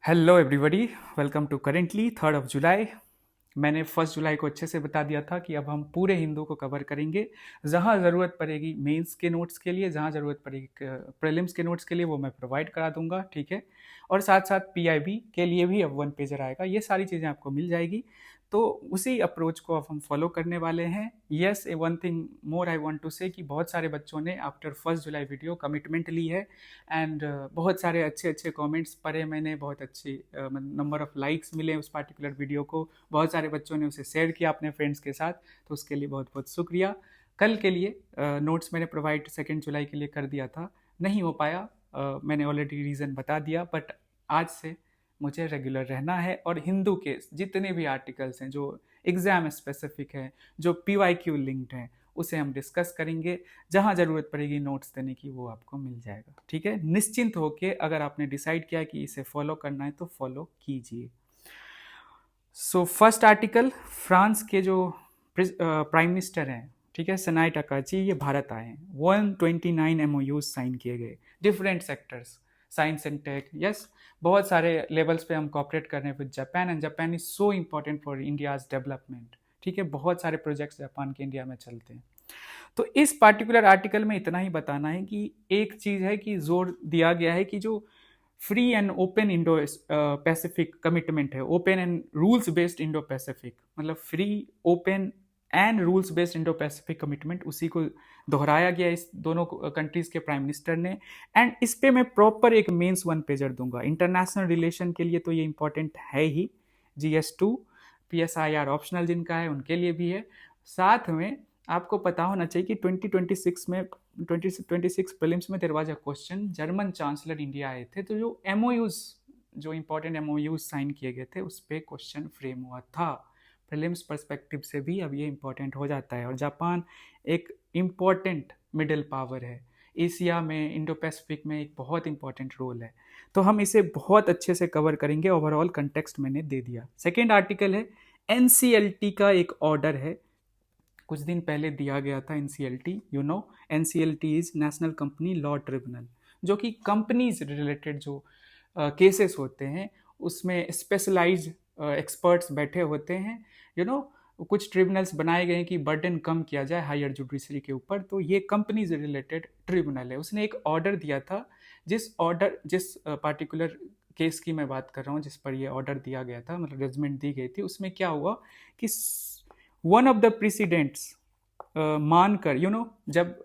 Hello everybody, welcome to currently 3 July. मैंने 1 जुलाई को अच्छे से बता दिया था कि अब हम पूरे हिंदू को कवर करेंगे। जहाँ ज़रूरत पड़ेगी मेंस के नोट्स के लिए, जहाँ ज़रूरत पड़ेगी प्रीलिम्स के नोट्स के लिए, वो मैं प्रोवाइड करा दूंगा, ठीक है। और साथ साथ पीआईबी के लिए भी अब 1 पेजर आएगा, ये सारी चीज़ें आपको मिल जाएगी। तो उसी अप्रोच को अब हम फॉलो करने वाले हैं। Yes, one thing more I want to say कि बहुत सारे बच्चों ने आफ्टर 1 जुलाई वीडियो कमिटमेंट ली है एंड बहुत सारे अच्छे अच्छे कमेंट्स पढ़े मैंने, बहुत अच्छी नंबर ऑफ लाइक्स मिले उस पार्टिकुलर वीडियो को, बहुत सारे बच्चों ने उसे शेयर किया अपने फ्रेंड्स के साथ, तो उसके लिए बहुत बहुत शुक्रिया। कल के लिए नोट्स मैंने प्रोवाइड 2 जुलाई के लिए कर दिया था, नहीं हो पाया, मैंने ऑलरेडी रीज़न बता दिया। बट आज से मुझे रेगुलर रहना है और हिंदू के जितने भी आर्टिकल्स हैं जो एग्ज़ाम स्पेसिफिक हैं, जो PYQ लिंक्ड हैं, उसे हम डिस्कस करेंगे। जहाँ ज़रूरत पड़ेगी नोट्स देने की वो आपको मिल जाएगा, ठीक है। निश्चिंत होके अगर आपने डिसाइड किया कि इसे फॉलो करना है तो फॉलो कीजिए। सो फर्स्ट आर्टिकल, फ्रांस के जो प्राइम मिनिस्टर हैं, ठीक है, सनाई टकाची, ये भारत आए हैं। 129 MOUs साइन किए गए, different sectors, science and tech, yes, बहुत सारे लेवल्स पे हम कॉपरेट कर रहे हैं with Japan, and Japan is so important for India's development, ठीक है। बहुत सारे प्रोजेक्ट्स जापान के इंडिया में चलते हैं। तो इस पार्टिकुलर आर्टिकल में इतना ही बताना है कि एक चीज़ है कि जोर दिया गया है कि जो free and open Indo Pacific commitment है, open and rules based Indo Pacific, मतलब free, open and rules based Indo Pacific commitment, उसी को दोहराया गया इस दोनों कंट्रीज के प्राइम मिनिस्टर ने। एंड इस पे मैं प्रॉपर एक मेंस 1 पेजर दूंगा। इंटरनेशनल रिलेशन के लिए तो ये इंपॉर्टेंट है ही, GS2 PSIR ऑप्शनल जिनका है उनके लिए भी है। साथ में आपको पता होना चाहिए कि 2026 प्रीलिम्स में there was a question, German chancellor India आए थे, तो जो MOUs, जो इंपॉर्टेंट MOUs साइन किए गए थे, उस पर क्वेश्चन फ्रेम हुआ था। प्रीलिम्स पर्सपेक्टिव से भी अब ये इंपॉर्टेंट हो जाता है। और जापान एक इम्पॉर्टेंट मिडिल पावर है एशिया में, इंडो पैसिफिक में एक बहुत इंपॉर्टेंट रोल है। तो हम इसे बहुत अच्छे से कवर करेंगे, ओवरऑल कंटेक्स्ट मैंने दे दिया। सेकेंड आर्टिकल है, NCLT का एक ऑर्डर है, कुछ दिन पहले दिया गया था। NCLT, you know, NCLT is national company law tribunal, जो कि कंपनीज रिलेटेड जो केसेस होते हैं उसमें स्पेशलाइज्ड एक्सपर्ट्स बैठे होते हैं, यू नो। कुछ ट्रिब्यूनल्स बनाए गए हैं कि बर्डन कम किया जाए हायर जुडिशरी के ऊपर, तो ये कंपनीज रिलेटेड ट्रिब्यूनल है। उसने एक ऑर्डर दिया था, जिस पार्टिकुलर केस की मैं बात कर रहा हूँ, जिस पर ये ऑर्डर दिया गया था, मतलब जजमेंट दी गई थी, उसमें क्या हुआ कि वन ऑफ द प्रेसिडेंट्स मानकर, यू नो, जब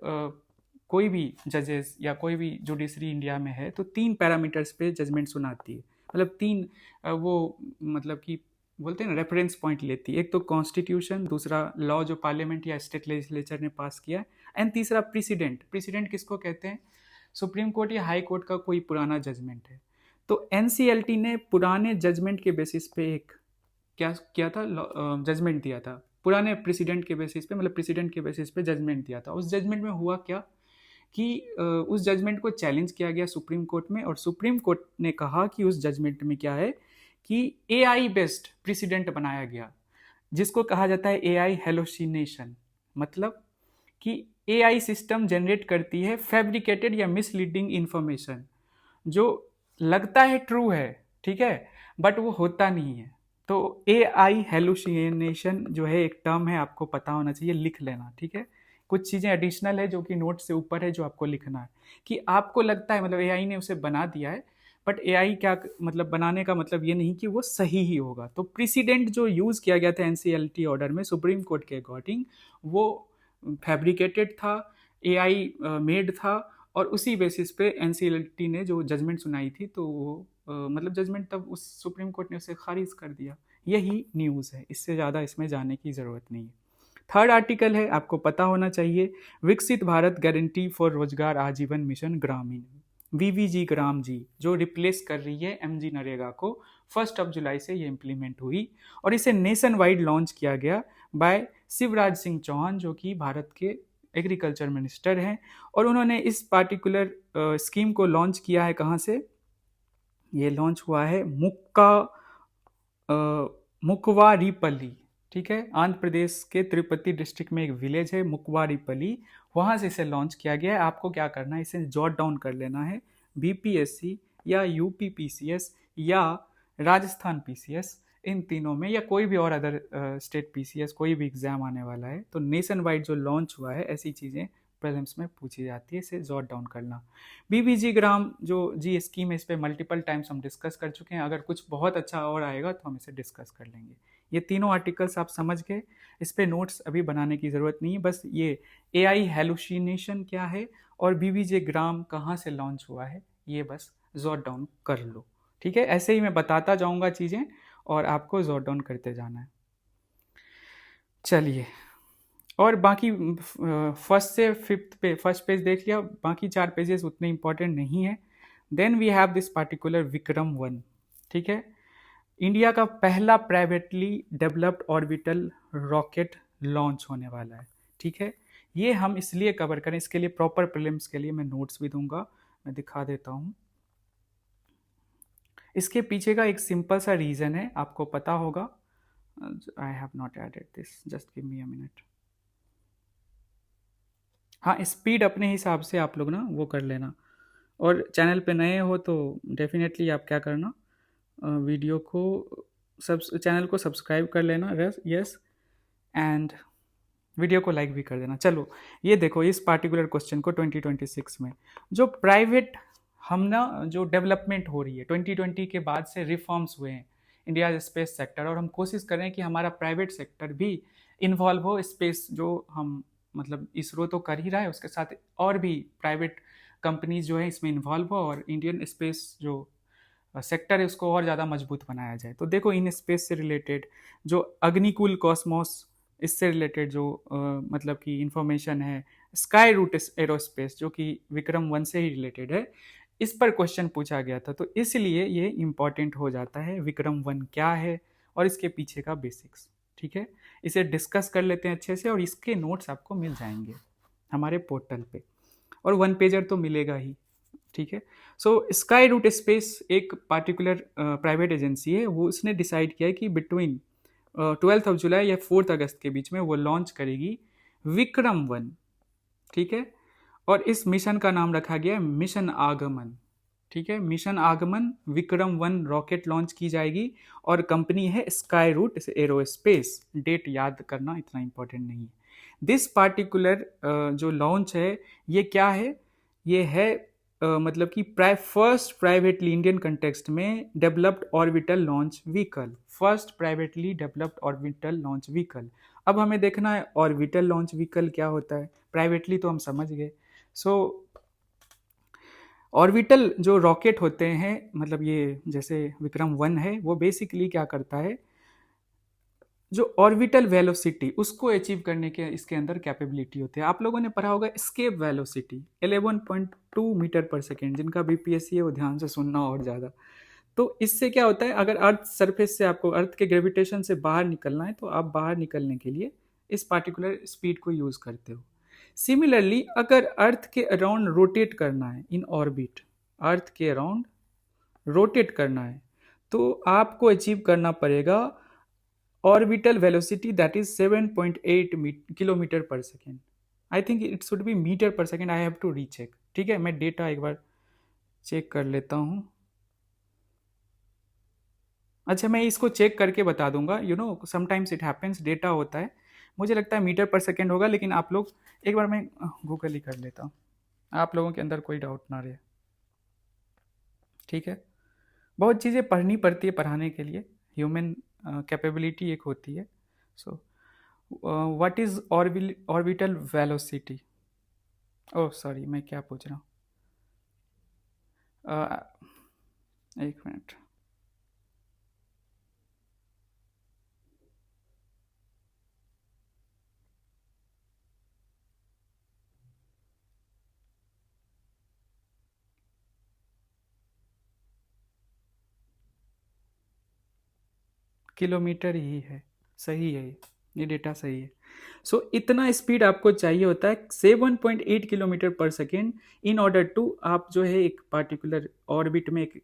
कोई भी जजेस या कोई भी जुडिशरी इंडिया में है तो 3 पैरामीटर्स पे जजमेंट सुनाती है, मतलब तीन वो, मतलब कि बोलते हैं ना, रेफरेंस पॉइंट लेती है। एक तो कॉन्स्टिट्यूशन, दूसरा लॉ जो पार्लियामेंट या स्टेट लेजिस्लेचर ने पास किया, एंड तीसरा प्रेसिडेंट। प्रेसिडेंट किसको कहते हैं? सुप्रीम कोर्ट या हाई कोर्ट का कोई पुराना जजमेंट है। तो NCLT ने पुराने जजमेंट के बेसिस पे एक क्या किया था, जजमेंट दिया था, पुराने प्रेसिडेंट के बेसिस पे, मतलब प्रेसिडेंट के बेसिस पे जजमेंट दिया था। उस जजमेंट में हुआ क्या कि उस जजमेंट को चैलेंज किया गया सुप्रीम कोर्ट में, और सुप्रीम कोर्ट ने कहा कि उस जजमेंट में क्या है कि AI बेस्ड प्रेसिडेंट बनाया गया, जिसको कहा जाता है AI हेलोसिनेशन। मतलब कि AI सिस्टम जनरेट करती है फैब्रिकेटेड या मिसलीडिंग इंफॉर्मेशन, जो लगता है ट्रू है, ठीक है, बट वो होता नहीं है। तो AI हेलुसिनेशन जो है एक टर्म है, आपको पता होना चाहिए, लिख लेना, ठीक है। कुछ चीज़ें एडिशनल है जो कि नोट से ऊपर है, जो आपको लिखना है कि आपको लगता है, मतलब AI ने उसे बना दिया है, बट AI क्या, मतलब बनाने का मतलब ये नहीं कि वो सही ही होगा। तो प्रेसिडेंट जो यूज़ किया गया था NCLT ऑर्डर में सुप्रीम कोर्ट के अकॉर्डिंग, वो फैब्रिकेटेड था, AI मेड था, और उसी बेसिस पे NCLT ने जो जजमेंट सुनाई थी, तो वो मतलब जजमेंट तब उस सुप्रीम कोर्ट ने उसे खारिज कर दिया। यही न्यूज़ है, इससे ज़्यादा इसमें जाने की ज़रूरत नहीं है। थर्ड आर्टिकल है, आपको पता होना चाहिए, विकसित भारत गारंटी फॉर रोजगार आजीवन मिशन ग्रामीण, VVG ग्राम जी, जो रिप्लेस कर रही है MG नरेगा को। 1 जुलाई से ये इम्प्लीमेंट हुई और इसे नेशन वाइड लॉन्च किया गया बाय शिवराज सिंह चौहान, जो कि भारत के एग्रीकल्चर मिनिस्टर हैं। और उन्होंने इस पार्टिकुलर स्कीम को लॉन्च किया है, कहाँ से ये लॉन्च हुआ है? मुकवारीपल्ली, ठीक है, आंध्र प्रदेश के तिरुपति डिस्ट्रिक्ट में एक विलेज है मुकवारीपल्ली, वहाँ से इसे लॉन्च किया गया है। आपको क्या करना है, इसे जॉट डाउन कर लेना है, BPSC या यूपी पीसीएस या राजस्थान पीसीएस, इन तीनों में या कोई भी और अदर स्टेट पीसीएस कोई भी एग्जाम आने वाला है तो नेशन वाइड जो लॉन्च हुआ है ऐसी चीज़ें प्रीलिम्स में पूछी जाती है, इसे जॉट डाउन करना। बीबीजी ग्राम जो जी स्कीम है इस पर मल्टीपल टाइम्स हम डिस्कस कर चुके हैं, अगर कुछ बहुत अच्छा और आएगा तो हम इसे डिस्कस कर लेंगे। ये तीनों आर्टिकल्स आप समझ गए, इस पर नोट्स अभी बनाने की ज़रूरत नहीं है, बस ये एआई हेलुसिनेशन क्या है और बीबीजे ग्राम कहाँ से लॉन्च हुआ है ये बस जॉट डाउन कर लो। ठीक है, ऐसे ही मैं बताता जाऊँगा चीज़ें और आपको जॉट डाउन करते जाना है। चलिए, और बाकी फर्स्ट से फिफ्थ पे फर्स्ट पेज देख लिया, बाकी 4 पेजेस उतने इंपॉर्टेंट नहीं है। Then we have this particular Vikram 1। ठीक है, इंडिया का पहला privately developed orbital rocket launch होने वाला है। ठीक है, ये हम इसलिए कवर करें, इसके लिए प्रॉपर प्रीलिम्स के लिए मैं नोट्स भी दूंगा, मैं दिखा देता हूँ। इसके पीछे का एक सिंपल सा रीज़न है, आपको पता होगा। I have not added this, just give me a minute. हाँ, स्पीड अपने हिसाब से आप लोग ना वो कर लेना, और चैनल पे नए हो तो डेफिनेटली आप क्या करना, वीडियो को चैनल को सब्सक्राइब कर लेना, यस, एंड वीडियो को लाइक भी कर देना। चलो, ये देखो इस पार्टिकुलर क्वेश्चन को 2026 में जो प्राइवेट हम ना जो डेवलपमेंट हो रही है 2020 के बाद से रिफॉर्म्स हुए हैं इंडिया स्पेस सेक्टर, और हम कोशिश कर रहे हैं कि हमारा प्राइवेट सेक्टर भी इन्वॉल्व हो स्पेस, जो हम मतलब इसरो तो कर ही रहा है, उसके साथ और भी प्राइवेट कंपनीज जो है इसमें इन्वॉल्व हो और इंडियन स्पेस जो सेक्टर है उसको और ज़्यादा मजबूत बनाया जाए। तो देखो इन स्पेस से रिलेटेड जो अग्निकुल कॉस्मोस, इससे रिलेटेड जो मतलब कि इंफॉर्मेशन है, स्काई रूट एरोस्पेस जो कि विक्रम 1 से ही रिलेटेड है, इस पर क्वेश्चन पूछा गया था, तो इसलिए ये इम्पॉर्टेंट हो जाता है विक्रम 1 क्या है और इसके पीछे का बेसिक्स। ठीक है, इसे डिस्कस कर लेते हैं अच्छे से, और इसके नोट्स आपको मिल जाएंगे हमारे पोर्टल पे, और 1 पेजर तो मिलेगा ही। ठीक है, सो स्काई रूट स्पेस एक पार्टिकुलर प्राइवेट एजेंसी है, वो उसने डिसाइड किया है कि बिटवीन 12 जुलाई या 4 अगस्त के बीच में वो लॉन्च करेगी विक्रम 1। ठीक है, और इस मिशन का नाम रखा गया है मिशन आगमन। ठीक है, मिशन आगमन विक्रम 1 रॉकेट लॉन्च की जाएगी, और कंपनी है स्काई रूट एरोस्पेस। डेट याद करना इतना इंपॉर्टेंट नहीं है। दिस पार्टिकुलर जो लॉन्च है ये क्या है, ये है मतलब कि फर्स्ट प्राइवेटली इंडियन कंटेक्स्ट में developed orbital launch vehicle, first privately developed orbital launch vehicle. अब हमें देखना है ऑर्बिटल लॉन्च व्हीकल क्या होता है, प्राइवेटली तो हम समझ गए। सो ऑर्बिटल जो रॉकेट होते हैं, मतलब ये जैसे विक्रम 1 है, वो बेसिकली क्या करता है, जो ऑर्बिटल वेलोसिटी उसको अचीव करने के इसके अंदर कैपेबिलिटी होती है। आप लोगों ने पढ़ा होगा escape velocity 11.2 metre per second, जिनका बीपीएससी है वो ध्यान से सुनना और ज़्यादा। तो इससे क्या होता है, अगर अर्थ सरफेस से आपको अर्थ के ग्रेविटेशन से बाहर निकलना है तो आप बाहर निकलने के लिए इस पार्टिकुलर स्पीड को यूज़ करते हो। सिमिलरली अगर अर्थ के अराउंड रोटेट करना है इन ऑर्बिट, अर्थ के अराउंड रोटेट करना है तो आपको अचीव करना पड़ेगा orbital velocity that is 7.8 kilometre per second. I think it should be metre per second, I have to recheck. ठीक है, मैं डेटा एक बार चेक कर लेता हूँ। अच्छा, मैं इसको चेक करके बता दूंगा, you know sometimes it happens, data होता है, मुझे लगता है मीटर पर सेकेंड होगा, लेकिन आप लोग एक बार मैं गूगल ही कर लेता हूँ, आप लोगों के अंदर कोई डाउट ना रहे। ठीक है, बहुत चीज़ें पढ़नी पड़ती है पढ़ाने के लिए, ह्यूमन कैपेबिलिटी एक होती है। So what is orbital velocity, oh sorry मैं क्या पूछ रहा हूँ, एक मिनट। किलोमीटर ही है, सही है, ये डेटा सही है। सो इतना स्पीड आपको चाहिए होता है 7.8 kilometre per second in order to आप जो है एक पार्टिकुलर ऑर्बिट में एक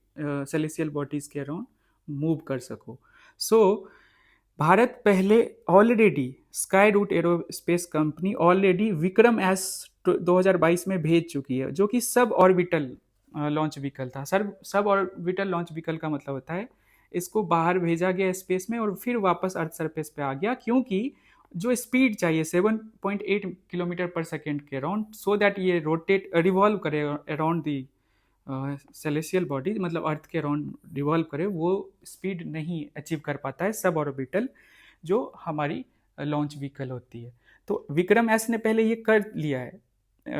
सेलेस्टियल बॉडीज के अराउंड मूव कर सको। सो भारत पहले already Skyroot aerospace company already Vikram S 2022 में भेज चुकी है, जो कि सब ऑर्बिटल लॉन्च व्हीकल था। सब ऑर्बिटल लॉन्च व्हीकल का मतलब होता है इसको बाहर भेजा गया स्पेस में और फिर वापस अर्थ सरफेस पे आ गया, क्योंकि जो स्पीड चाहिए 7.8 किलोमीटर पर सेकेंड के अराउंड, सो दैट ये रोटेट रिवॉल्व करे अराउंड दी सेलेसियल बॉडी, मतलब अर्थ के अराउंड रिवॉल्व करे, वो स्पीड नहीं अचीव कर पाता है सब ऑर्बिटल जो हमारी लॉन्च व्हीकल होती है। तो विक्रम एस ने पहले ये कर लिया है,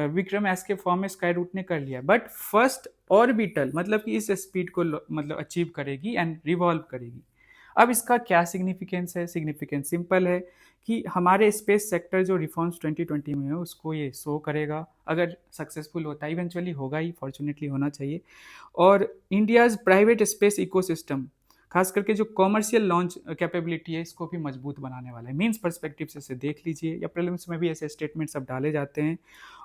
विक्रम एस के फॉर्म में स्काई रूट ने कर लिया है, बट फर्स्ट ऑर्बिटल मतलब कि इस स्पीड को मतलब अचीव करेगी एंड रिवॉल्व करेगी। अब इसका क्या सिग्निफिकेंस है? सिग्निफिकेंस सिंपल है कि हमारे स्पेस सेक्टर जो रिफॉर्म्स 2020 में है उसको ये शो करेगा, अगर सक्सेसफुल होता है, इवेंचुअली होगा ही, फॉर्चुनेटली होना चाहिए। और इंडियाज़ प्राइवेट स्पेस इकोसिस्टम, खास करके जो कॉमर्शियल लॉन्च कैपेबिलिटी है, इसको भी मजबूत बनाने वाला है। मीन्स पर्सपेक्टिव से इसे देख लीजिए, या प्रीलिम्स में भी ऐसे स्टेटमेंट सब डाले जाते हैं।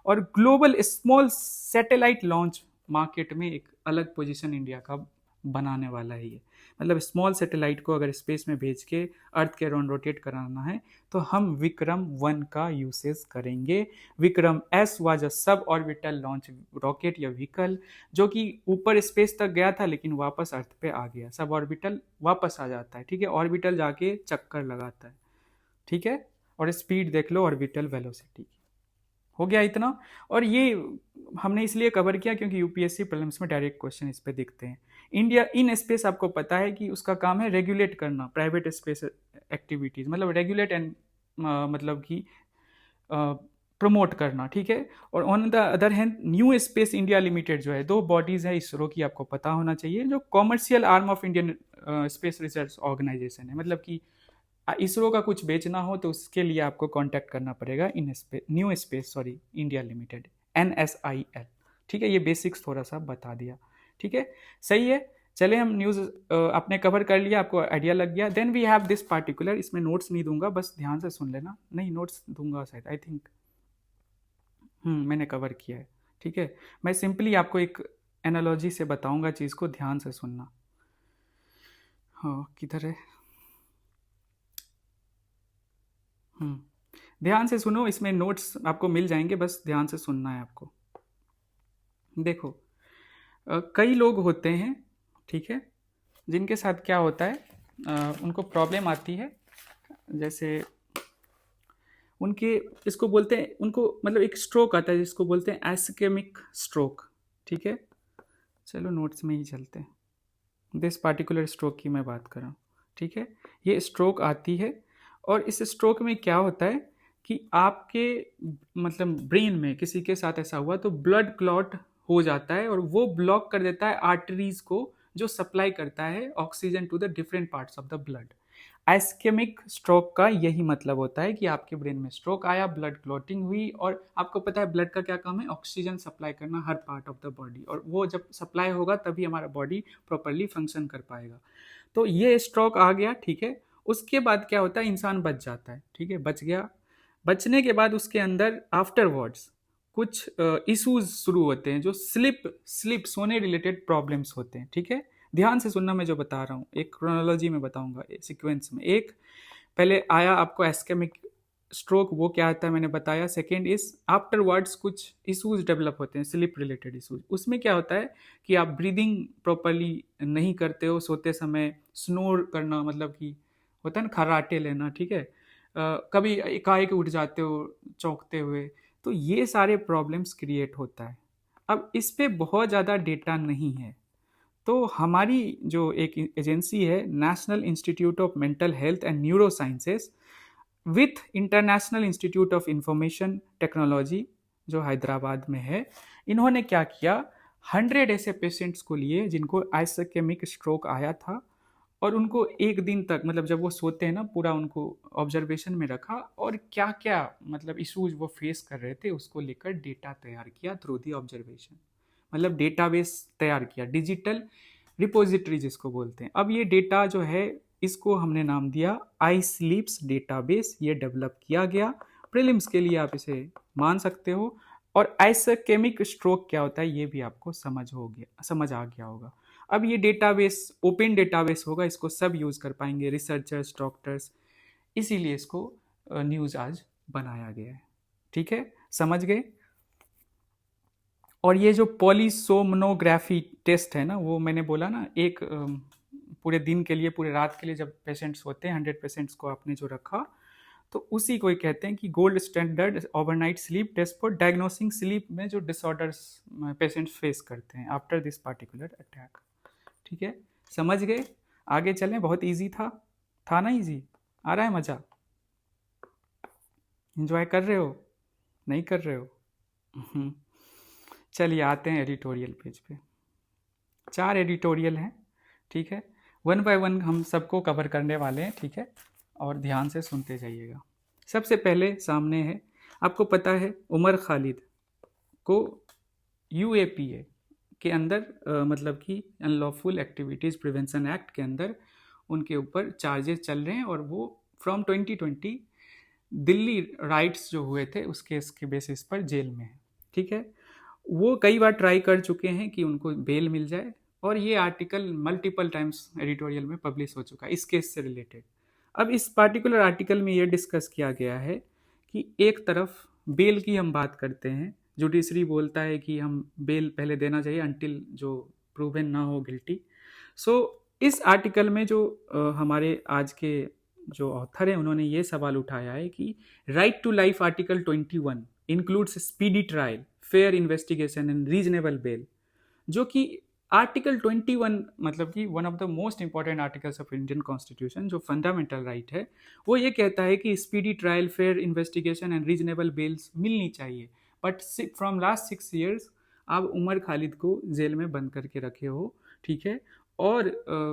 और global small satellite launch market में एक अलग पोजीशन इंडिया का बनाने वाला है ये। मतलब स्मॉल सैटेलाइट को अगर स्पेस में भेज के अर्थ के अराउंड रोटेट कराना है तो हम विक्रम 1 का यूसेज करेंगे। Vikram S was a sub orbital launch rocket या व्हीकल जो कि ऊपर स्पेस तक गया था लेकिन वापस अर्थ पे आ गया। सब ऑर्बिटल वापस आ जाता है, ठीक है, ऑर्बिटल जाके चक्कर लगाता है, ठीक है। और स्पीड देख लो, ऑर्बिटल वेलोसिटी, हो गया इतना। और ये हमने इसलिए कवर किया क्योंकि यूपीएससी प्रीलिम्स में डायरेक्ट क्वेश्चन इस पे दिखते हैं। इंडिया इन स्पेस आपको पता है कि उसका काम है रेगुलेट करना प्राइवेट स्पेस एक्टिविटीज़, मतलब रेगुलेट एंड मतलब कि प्रमोट करना, ठीक है। और on the other hand new space India limited जो है, दो बॉडीज़ है इसरो की, आपको पता होना चाहिए, जो commercial arm of Indian space research organisation है। मतलब कि इसरो का कुछ बेचना हो तो उसके लिए आपको कांटेक्ट करना पड़ेगा new space India limited, NSIL, ठीक है। ये बेसिक्स थोड़ा सा बता दिया, ठीक है, सही है। चले हम न्यूज़ आपने कवर कर लिया, आपको आइडिया लग गया। Then we have this particular, इसमें नोट्स नहीं दूंगा, बस ध्यान से सुन लेना। नहीं, नोट्स दूंगा शायद, आई थिंक मैंने कवर किया है, ठीक है। मैं सिंपली आपको एक एनालॉजी से बताऊंगा चीज़ को, ध्यान से सुनना। हाँ, किधर है? ध्यान से सुनो, इसमें नोट्स आपको मिल जाएंगे, बस ध्यान से सुनना है आपको। देखो, कई लोग होते हैं, ठीक है, जिनके साथ क्या होता है, उनको प्रॉब्लम आती है, जैसे उनके, इसको बोलते हैं, उनको मतलब एक स्ट्रोक आता है जिसको बोलते हैं आइस्केमिक स्ट्रोक, ठीक है। चलो नोट्स में ही चलते हैं, दिस पार्टिकुलर स्ट्रोक की मैं बात कर रहा हूँ, ठीक है। ये स्ट्रोक आती है और इस स्ट्रोक में क्या होता है कि आपके मतलब ब्रेन में किसी के साथ ऐसा हुआ तो ब्लड क्लॉट हो जाता है और वो ब्लॉक कर देता है आर्टरीज को जो सप्लाई करता है oxygen to the different parts of the blood. Ischaemic stroke का यही मतलब होता है कि आपके ब्रेन में स्ट्रोक आया, ब्लड क्लॉटिंग हुई, और आपको पता है ब्लड का क्या काम है, ऑक्सीजन सप्लाई करना हर पार्ट ऑफ द बॉडी, और वो जब सप्लाई होगा तभी हमारा बॉडी प्रॉपरली फंक्शन कर पाएगा। तो ये स्ट्रोक आ गया, ठीक है। उसके बाद क्या होता है, इंसान बच जाता है, ठीक है, बच गया। बचने के बाद उसके अंदर आफ्टरवर्ड्स कुछ इश्यूज शुरू होते हैं जो स्लिप सोने रिलेटेड प्रॉब्लम्स होते हैं, ठीक है। ध्यान से सुनना, मैं जो बता रहा हूँ एक क्रोनोलॉजी में बताऊंगा, सीक्वेंस में। एक पहले आया आपको एस्केमिक स्ट्रोक, वो क्या आता है मैंने बताया। सेकेंड इज आफ्टरवर्ड्स कुछ इश्यूज डेवलप होते हैं, स्लिप रिलेटेड इश्यूज। उसमें क्या होता है कि आप ब्रीदिंग प्रॉपरली नहीं करते हो, सोते समय स्नोर करना, मतलब कि होता है ना खर्राटे लेना, ठीक है, कभी एकाएक उठ जाते हो चौंकते हुए, तो ये सारे प्रॉब्लम्स क्रिएट होता है। अब इस पे बहुत ज़्यादा डेटा नहीं है, तो हमारी जो एक एजेंसी है, national institute of mental health and neuro sciences with international institute of information technology जो हैदराबाद में है, इन्होंने क्या किया, 100 ऐसे पेशेंट्स को लिए जिनको आइस्केमिक स्ट्रोक आया था, और उनको एक दिन तक, मतलब जब वो सोते हैं ना, पूरा उनको ऑब्जर्वेशन में रखा, और क्या क्या मतलब इश्यूज वो फेस कर रहे थे उसको लेकर डेटा तैयार किया थ्रू दी ऑब्जर्वेशन। मतलब डेटाबेस तैयार किया, डिजिटल रिपोजिटरी जिसको बोलते हैं। अब ये डेटा जो है इसको हमने नाम दिया आई स्लीप्स डेटाबेस, ये डेवलप किया गया। प्रीलिम्स के लिए आप इसे मान सकते हो। और आइस्केमिक स्ट्रोक क्या होता है ये भी आपको समझ आ गया होगा। अब ये डेटाबेस ओपन डेटाबेस होगा, इसको सब यूज़ कर पाएंगे, रिसर्चर्स, डॉक्टर्स, इसीलिए इसको न्यूज़ आज बनाया गया है, ठीक है, समझ गए। और ये जो पॉलीसोमनोग्राफी टेस्ट है ना, वो मैंने बोला ना, एक पूरे दिन के लिए, पूरे रात के लिए जब पेशेंट्स होते हैं, 100 पेशेंट्स को आपने जो रखा, तो उसी को ही कहते हैं कि gold standard overnight sleep test for diagnosing sleep में जो डिसऑर्डर्स पेशेंट्स फेस करते हैं आफ्टर दिस पार्टिकुलर अटैक। ठीक है, समझ गए? आगे चलें। बहुत इजी था ना? इजी आ रहा है? मज़ा एंजॉय कर रहे हो? नहीं कर रहे हो? हम्म। चलिए आते हैं एडिटोरियल पेज पे। 4 एडिटोरियल हैं, ठीक है, वन बाय वन हम सबको कवर करने वाले हैं, ठीक है, और ध्यान से सुनते जाइएगा। सबसे पहले सामने है, आपको पता है उमर खालिद को यूएपीए के अंदर मतलब कि अनलॉफुल एक्टिविटीज़ प्रिवेंशन एक्ट के अंदर उनके ऊपर चार्जेस चल रहे हैं, और वो फ्रॉम 2020 दिल्ली राइट्स जो हुए थे उस केस के बेसिस पर जेल में है। ठीक है, वो कई बार ट्राई कर चुके हैं कि उनको बेल मिल जाए, और ये आर्टिकल मल्टीपल टाइम्स एडिटोरियल में पब्लिश हो चुका है इस केस से रिलेटेड। अब इस पार्टिकुलर आर्टिकल में ये डिस्कस किया गया है कि एक तरफ बेल की हम बात करते हैं, जुडिशरी बोलता है कि हम बेल पहले देना चाहिए अंटिल जो प्रूवन ना हो गिल्टी। सो इस आर्टिकल में जो हमारे आज के जो ऑथर हैं उन्होंने ये सवाल उठाया है कि right to life article 21 includes speedy trial, fair investigation and reasonable bail, जो कि आर्टिकल 21 मतलब कि one of the most important articles of Indian constitution, जो फंडामेंटल राइट है, वो ये कहता है कि speedy trial, fair investigation and reasonable bails मिलनी चाहिए। बट फ्रॉम लास्ट 6 years आप उमर खालिद को जेल में बंद करके रखे हो, ठीक है, और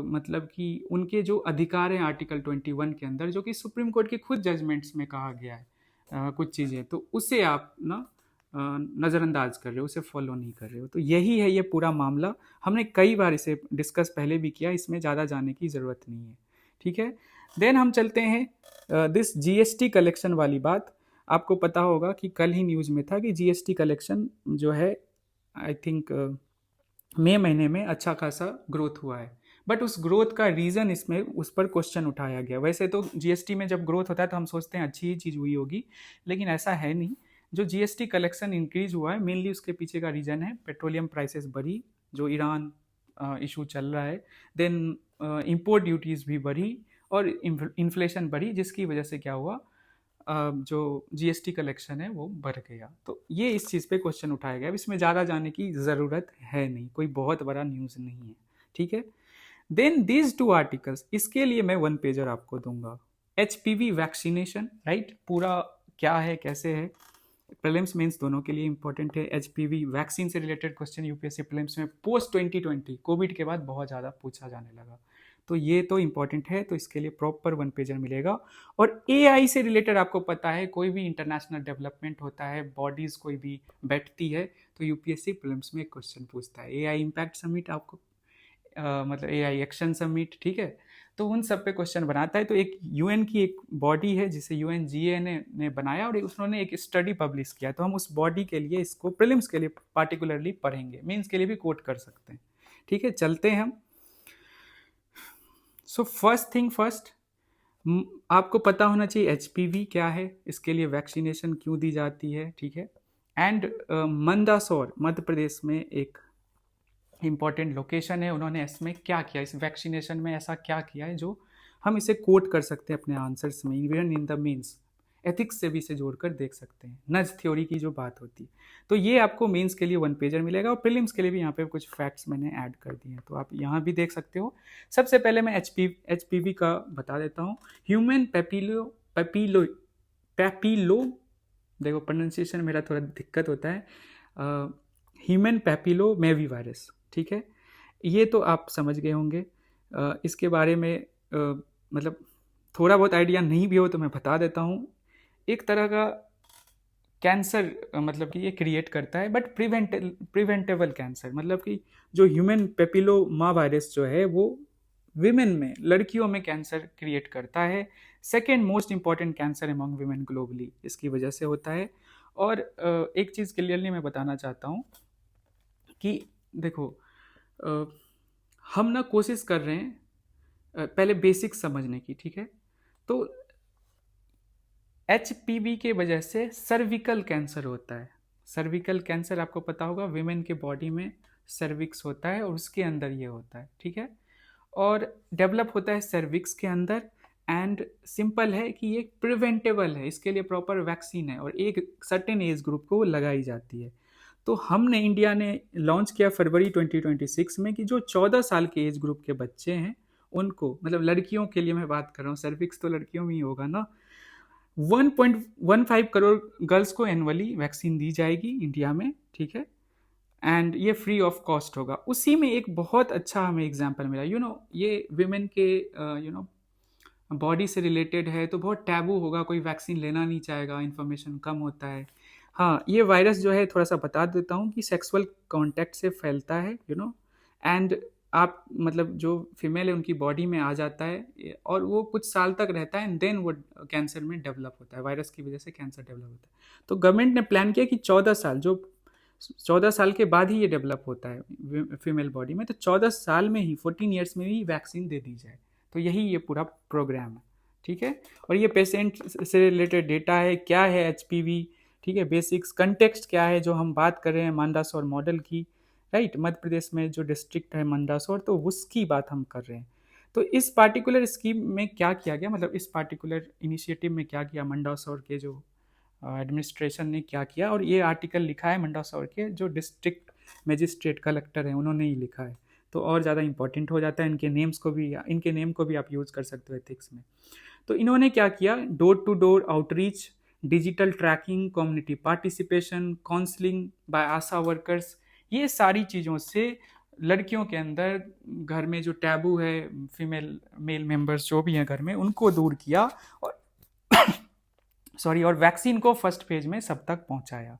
मतलब कि उनके जो अधिकार हैं आर्टिकल 21 के अंदर, जो कि सुप्रीम कोर्ट के खुद जजमेंट्स में कहा गया है कुछ चीज़ें, तो उसे आप ना नज़रअंदाज कर रहे हो, उसे फॉलो नहीं कर रहे हो। तो यही है ये पूरा मामला। हमने कई बार इसे डिस्कस पहले भी किया, इसमें ज़्यादा जाने की ज़रूरत नहीं है, ठीक है। देन हम चलते हैं दिस जीएसटी कलेक्शन वाली बात। आपको पता होगा कि कल ही न्यूज़ में था कि जीएसटी कलेक्शन जो है, आई थिंक मई महीने में अच्छा खासा ग्रोथ हुआ है, बट उस ग्रोथ का रीज़न इसमें उस पर क्वेश्चन उठाया गया। वैसे तो जीएसटी में जब ग्रोथ होता है तो हम सोचते हैं अच्छी ही चीज़ हुई होगी, लेकिन ऐसा है नहीं। जो जीएसटी कलेक्शन इंक्रीज हुआ है, मेनली उसके पीछे का रीज़न है पेट्रोलियम प्राइसेस बढ़ी, जो ईरान इशू चल रहा है, देन इंपोर्ट ड्यूटीज़ भी बढ़ी और इन्फ्लेशन बढ़ी, जिसकी वजह से क्या हुआ, जो जीएसटी कलेक्शन है वो बढ़ गया। तो ये इस चीज़ पे क्वेश्चन उठाया गया। अब इसमें ज़्यादा जाने की ज़रूरत है नहीं, कोई बहुत बड़ा न्यूज़ नहीं है, ठीक है। देन दीज 2 आर्टिकल्स, इसके लिए मैं 1 पेजर आपको दूंगा। एचपीवी वैक्सीनेशन, राइट, पूरा क्या है कैसे है, प्रीलिम्स मेंस दोनों के लिए इंपॉर्टेंट है। एचपीवी वैक्सीन से रिलेटेड क्वेश्चन यूपीएससी प्रीलिम्स में पोस्ट 2020 कोविड के बाद बहुत ज़्यादा पूछा जाने लगा, तो ये तो इंपॉर्टेंट है, तो इसके लिए प्रॉपर 1 पेजर मिलेगा। और एआई से रिलेटेड आपको पता है, कोई भी इंटरनेशनल डेवलपमेंट होता है, बॉडीज़ कोई भी बैठती है, तो यूपीएससी प्रीलिम्स में एक क्वेश्चन पूछता है। एआई इम्पैक्ट समिट आपको मतलब एआई एक्शन समिट, ठीक है, तो उन सब पे क्वेश्चन बनाता है। तो एक यूएन की एक बॉडी है जिसे यूएनजीए ने बनाया, और उन्होंने एक स्टडी पब्लिश किया, तो हम उस बॉडी के लिए इसको प्रीलिम्स के लिए पार्टिकुलरली पढ़ेंगे, मीन्स के लिए भी कोट कर सकते हैं, ठीक है। चलते हैं हम। सो फर्स्ट थिंग फर्स्ट, आपको पता होना चाहिए एचपीवी क्या है, इसके लिए वैक्सीनेशन क्यों दी जाती है, ठीक है। एंड मंदसौर मध्य प्रदेश में एक इम्पॉर्टेंट लोकेशन है, उन्होंने इसमें क्या किया, इस वैक्सीनेशन में ऐसा क्या किया है जो हम इसे कोट कर सकते हैं अपने आंसर्स में, even in the means ethics से भी इसे जोड़कर देख सकते हैं, नज थ्योरी की जो बात होती है। तो ये आपको मेंस के लिए 1 पेजर मिलेगा, और प्रीलिम्स के लिए भी यहाँ पे कुछ फैक्ट्स मैंने ऐड कर दिए हैं, तो आप यहाँ भी देख सकते हो। सबसे पहले मैं एचपीवी का बता देता हूँ। ह्यूमन पैपिलो, देखो प्रोनाउंसिएशन मेरा थोड़ा दिक्कत होता है, ह्यूमन पैपिलो मेवी वायरस, ठीक है, ये तो आप समझ गए होंगे। इसके बारे में मतलब थोड़ा बहुत आइडिया नहीं भी हो तो मैं बता देता हूँ। एक तरह का कैंसर मतलब कि ये क्रिएट करता है, बट प्रिवेंटेबल कैंसर, मतलब कि जो ह्यूमन पेपिलोमा वायरस जो है वो विमेन में, लड़कियों में कैंसर क्रिएट करता है। Second most important cancer among women globally इसकी वजह से होता है। और एक चीज़ क्लियरली मैं बताना चाहता हूँ कि देखो, हम ना कोशिश कर रहे हैं पहले बेसिक समझने की, ठीक है। तो एचपीवी के वजह से सर्विकल कैंसर होता है, सर्विकल कैंसर आपको पता होगा, विमेन के बॉडी में सर्विक्स होता है और उसके अंदर ये होता है, ठीक है, और डेवलप होता है सर्विक्स के अंदर। एंड सिंपल है कि ये प्रिवेंटेबल है, इसके लिए प्रॉपर वैक्सीन है और एक सर्टेन एज ग्रुप को लगाई जाती है। तो हमने, इंडिया ने लॉन्च किया फरवरी 2026 में कि जो 14 साल के एज ग्रुप के बच्चे हैं उनको, मतलब लड़कियों के लिए मैं बात कर रहा हूँ, सर्विक्स तो लड़कियों में ही होगा ना, 1.15 करोड़ गर्ल्स को एनुअली वैक्सीन दी जाएगी इंडिया में, ठीक है, एंड ये फ्री ऑफ कॉस्ट होगा। उसी में एक बहुत अच्छा हमें एग्जांपल मिला, ये विमेन के बॉडी से रिलेटेड है तो बहुत टैबू होगा, कोई वैक्सीन लेना नहीं चाहेगा, इन्फॉर्मेशन कम होता है। हाँ, ये वायरस जो है, थोड़ा सा बता देता हूँ कि सेक्सुअल कांटेक्ट से फैलता है, एंड आप, मतलब जो फीमेल है उनकी बॉडी में आ जाता है और वो कुछ साल तक रहता है एंड देन वो कैंसर में डेवलप होता है, वायरस की वजह से कैंसर डेवलप होता है। तो गवर्नमेंट ने प्लान किया कि 14 साल के बाद ही ये डेवलप होता है फीमेल बॉडी में, तो 14 साल में ही, 14 ईयर्स में ही वैक्सीन दे दी जाए। तो यही ये पूरा प्रोग्राम है, ठीक है। और ये पेशेंट से रिलेटेड डेटा है, क्या है HPV, ठीक है, बेसिक्स, कंटेक्स्ट क्या है, जो हम बात कर रहे हैं मंदसौर मॉडल की, राइट, मध्य प्रदेश में जो डिस्ट्रिक्ट है मंदसौर, तो उसकी बात हम कर रहे हैं। तो इस पार्टिकुलर स्कीम में क्या किया गया, मतलब इस पार्टिकुलर इनिशिएटिव में क्या किया मंदसौर के जो एडमिनिस्ट्रेशन ने क्या किया, और ये आर्टिकल लिखा है मंदसौर के जो डिस्ट्रिक्ट मजिस्ट्रेट कलेक्टर हैं, उन्होंने ही लिखा है, तो और ज़्यादा इंपॉर्टेंट हो जाता है। इनके नेम को भी आप यूज़ कर सकते हो एथिक्स में। तो इन्होंने क्या किया, door to door outreach, digital tracking, community participation, counselling by ASHA workers, ये सारी चीज़ों से लड़कियों के अंदर घर में जो टैबू है, फीमेल मेल मेंबर्स जो भी हैं घर में, उनको दूर किया और और वैक्सीन को फर्स्ट फेज में सब तक पहुंचाया।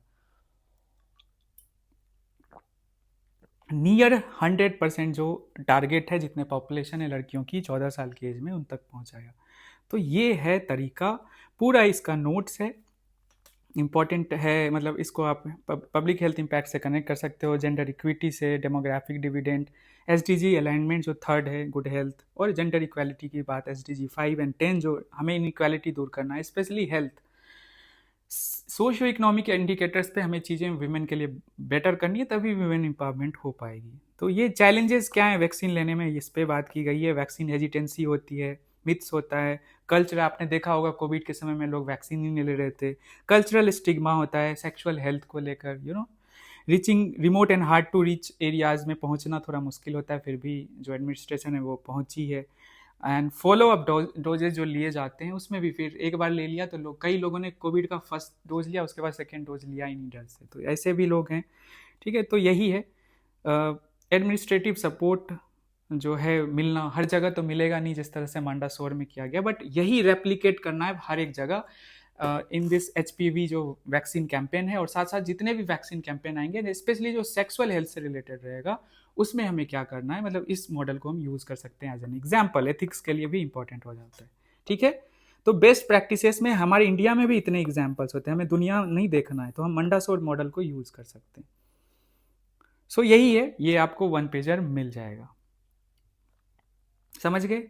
नियर 100% जो टारगेट है, जितने पॉपुलेशन है लड़कियों की 14 साल की एज में, उन तक पहुंचाया। तो ये है तरीका, पूरा इसका नोट्स है, इम्पॉर्टेंट है, मतलब इसको आप पब्लिक हेल्थ इम्पैक्ट से कनेक्ट कर सकते हो, जेंडर इक्विटी से, डेमोग्राफिक डिविडेंड, SDG अलाइनमेंट जो थर्ड है, गुड हेल्थ, और जेंडर इक्वालिटी की बात SDG 5 और 10 जो हमें इनइक्वालिटी दूर करना है, specially health. Socio economic indicators पे हमें चीज़ें विमेन के लिए बेटर करनी है, तभी विमेन एम्पावरमेंट हो पाएगी। तो ये चैलेंजेस क्या है वैक्सीन लेने में, इस पे बात की गई है। वैक्सीन हेजिटेंसी होती है, मिथ्स होता है, कल्चर, आपने देखा होगा कोविड के समय में लोग वैक्सीन ही नहीं ले रहे थे, कल्चरल स्टिग्मा होता है सेक्सुअल हेल्थ को लेकर, reaching remote and hard to reach areas में पहुंचना थोड़ा मुश्किल होता है, फिर भी जो एडमिनिस्ट्रेशन है वो पहुंची है। एंड फॉलो अप डोजेज जो लिए जाते हैं उसमें भी, फिर एक बार ले लिया तो कई लोगों ने कोविड का फर्स्ट डोज लिया, उसके बाद सेकेंड डोज लिया ही नहीं डर से, तो ऐसे भी लोग हैं, ठीक है। तो यही है, एडमिनिस्ट्रेटिव सपोर्ट जो है मिलना हर जगह तो मिलेगा नहीं जिस तरह से मंदसौर में किया गया, बट यही रेप्लिकेट करना है हर एक जगह इन दिस HPV जो वैक्सीन कैंपेन है, और साथ साथ जितने भी वैक्सीन कैंपेन आएंगे, स्पेशली जो सेक्सुअल हेल्थ से रिलेटेड रहेगा, उसमें हमें क्या करना है, मतलब इस मॉडल को हम यूज़ कर सकते हैं एज एन एग्जाम्पल, एथिक्स के लिए भी इंपॉर्टेंट हो जाता है, ठीक है। तो बेस्ट प्रैक्टिसेस में हमारे इंडिया में भी इतने एग्जाम्पल्स होते हैं, हमें दुनिया नहीं देखना है, तो हम मंदसौर मॉडल को यूज़ कर सकते हैं। सो यही है, ये आपको 1 पेजर मिल जाएगा, समझ गए।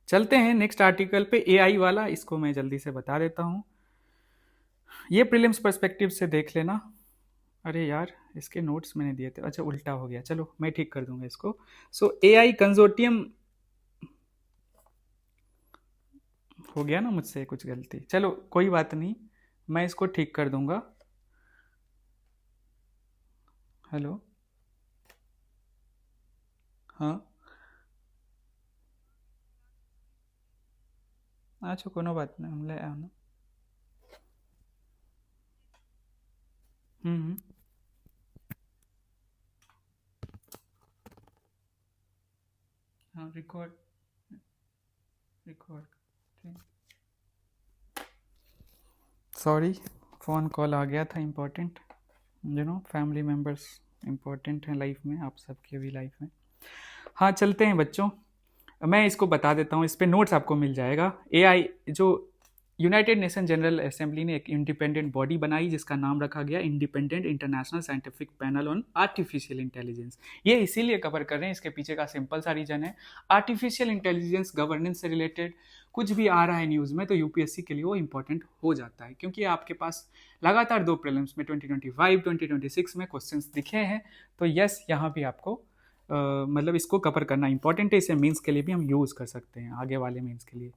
चलते हैं नेक्स्ट आर्टिकल पे, AI वाला, इसको मैं जल्दी से बता देता हूँ। ये प्रीलिम्स पर्सपेक्टिव से देख लेना। अरे यार, इसके नोट्स मैंने दिए थे, अच्छा उल्टा हो गया, चलो मैं ठीक कर दूंगा इसको। सो AI कंजोर्टियम, हो गया ना मुझसे कुछ गलती, चलो कोई बात नहीं, मैं इसको ठीक कर दूंगा। हेलो, हाँ, अच्छा कोनो बात नहीं, हम ले आना। हम्म, हाँ, रिकॉर्ड रिकॉर्ड, ठीक, सॉरी, फ़ोन कॉल आ गया था इम्पोर्टेंट, फैमिली मेम्बर्स इम्पोर्टेंट हैं लाइफ में, आप सबके भी लाइफ में। हाँ, चलते हैं बच्चों, मैं इसको बता देता हूँ, इस पे नोट्स आपको मिल जाएगा। AI जो यूनाइटेड नेशन जनरल असेंबली ने एक इंडिपेंडेंट बॉडी बनाई जिसका नाम रखा गया independent international scientific panel on artificial intelligence. ये इसीलिए कवर कर रहे हैं, इसके पीछे का सिंपल सा रीजन है, आर्टिफिशियल इंटेलिजेंस गवर्नेंस से रिलेटेड कुछ भी आ रहा है न्यूज़ में तो यूपीएससी के लिए वो इंपॉर्टेंट हो जाता है, क्योंकि आपके पास लगातार 2 प्रीलिम्स में 2025 2026 में क्वेश्चंस दिखे हैं। तो यस, यहाँ भी आपको मतलब इसको कवर करना इंपॉर्टेंट है, इसे मीन्स के लिए भी हम यूज़ कर सकते हैं, आगे वाले मीन्स के लिए।